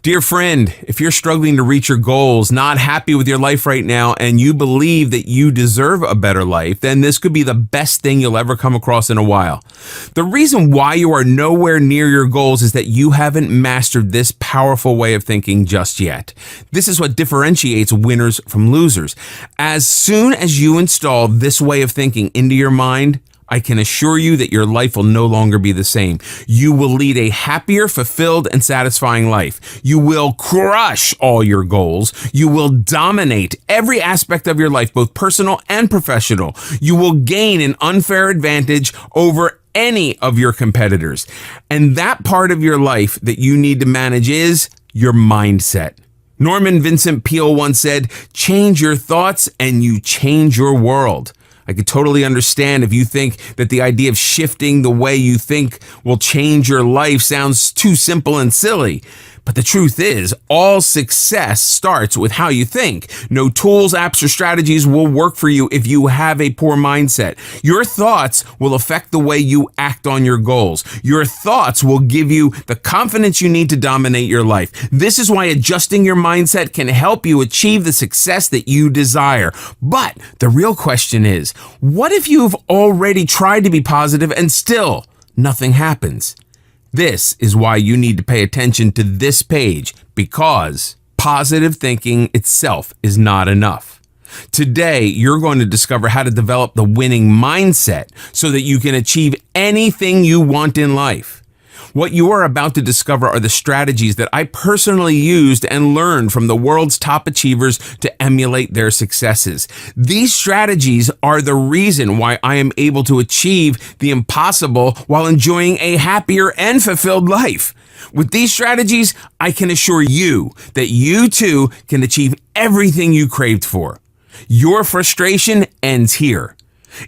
Dear friend, if you're struggling to reach your goals, not happy with your life right now, and you believe that you deserve a better life, then this could be the best thing you'll ever come across in a while. The reason why you are nowhere near your goals is that you haven't mastered this powerful way of thinking just yet. This is what differentiates winners from losers. As soon as you install this way of thinking into your mind, I can assure you that your life will no longer be the same. You will lead a happier, fulfilled, and satisfying life. You will crush all your goals. You will dominate every aspect of your life, both personal and professional. You will gain an unfair advantage over any of your competitors. And that part of your life that you need to manage is your mindset. Norman Vincent Peale once said, "Change your thoughts and you change your world." I could totally understand if you think that the idea of shifting the way you think will change your life sounds too simple and silly. But the truth is, all success starts with how you think. No tools, apps, or strategies will work for you if you have a poor mindset. Your thoughts will affect the way you act on your goals. Your thoughts will give you the confidence you need to dominate your life. This is why adjusting your mindset can help you achieve the success that you desire. But the real question is, what if you've already tried to be positive and still nothing happens? This is why you need to pay attention to this page, because positive thinking itself is not enough. Today, you're going to discover how to develop the winning mindset so that you can achieve anything you want in life. What you are about to discover are the strategies that I personally used and learned from the world's top achievers to emulate their successes. These strategies are the reason why I am able to achieve the impossible while enjoying a happier and fulfilled life. With these strategies, I can assure you that you too can achieve everything you craved for. Your frustration ends here.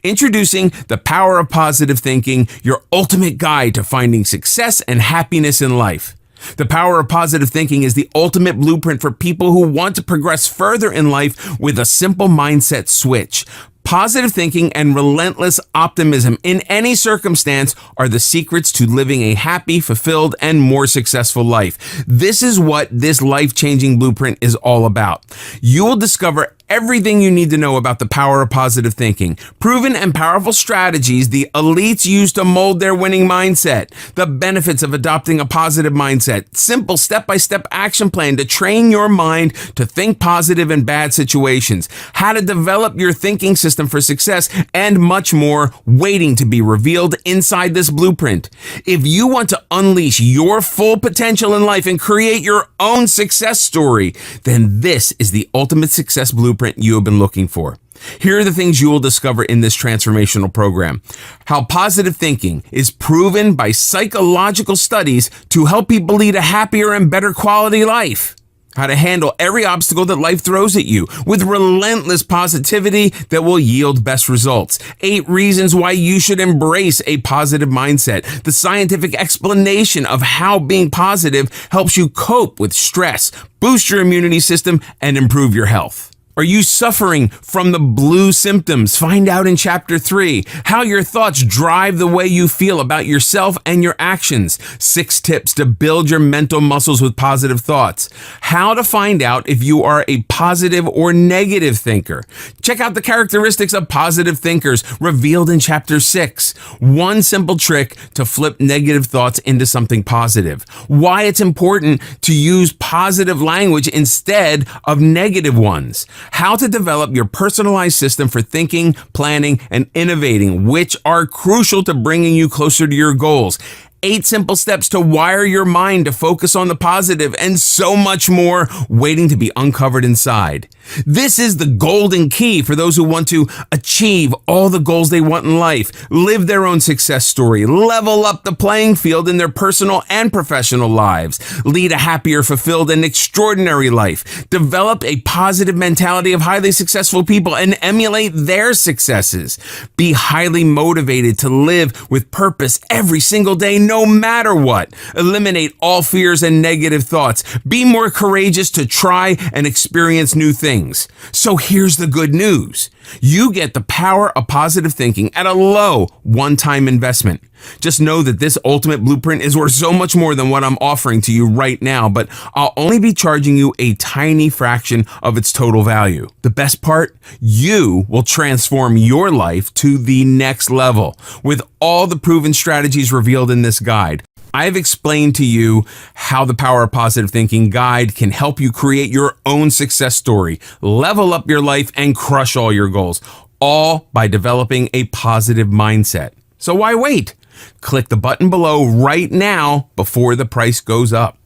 Introducing The Power of Positive Thinking, your ultimate guide to finding success and happiness in life. The Power of Positive Thinking is the ultimate blueprint for people who want to progress further in life with a simple mindset switch. Positive thinking and relentless optimism in any circumstance are the secrets to living a happy, fulfilled, and more successful life. This is what this life-changing blueprint is all about. You will discover everything you need to know about the power of positive thinking, proven and powerful strategies the elites use to mold their winning mindset, the benefits of adopting a positive mindset, simple step-by-step action plan to train your mind to think positive in bad situations, how to develop your thinking system for success, and much more waiting to be revealed inside this blueprint. If you want to unleash your full potential in life and create your own success story, then this is the ultimate success blueprint you have been looking for. Here are the things you will discover in this transformational program. How positive thinking is proven by psychological studies to help people lead a happier and better quality life. How to handle every obstacle that life throws at you with relentless positivity that will yield best results. 8 reasons why you should embrace a positive mindset. The scientific explanation of how being positive helps you cope with stress, boost your immunity system, and improve your health. Are you suffering from the blue symptoms? Find out in Chapter 3 how your thoughts drive the way you feel about yourself and your actions. 6 tips to build your mental muscles with positive thoughts. How to find out if you are a positive or negative thinker. Check out the characteristics of positive thinkers revealed in Chapter 6. 1 simple trick to flip negative thoughts into something positive. Why it's important to use positive language instead of negative ones. How to develop your personalized system for thinking, planning, and innovating, which are crucial to bringing you closer to your goals. 8 simple steps to wire your mind to focus on the positive, and so much more waiting to be uncovered inside. This is the golden key for those who want to achieve all the goals they want in life, live their own success story, level up the playing field in their personal and professional lives, lead a happier, fulfilled, and extraordinary life, develop a positive mentality of highly successful people, and emulate their successes. Be highly motivated to live with purpose every single day, no matter what. Eliminate all fears and negative thoughts. Be more courageous to try and experience new things. things. So here's the good news. You get the power of positive thinking at a low one-time investment. Just know that this ultimate blueprint is worth so much more than what I'm offering to you right now, but I'll only be charging you a tiny fraction of its total value. The best part, you will transform your life to the next level with all the proven strategies revealed in this guide. I've explained to you how the Power of Positive Thinking guide can help you create your own success story, level up your life, and crush all your goals, all by developing a positive mindset. So why wait? Click the button below right now before the price goes up.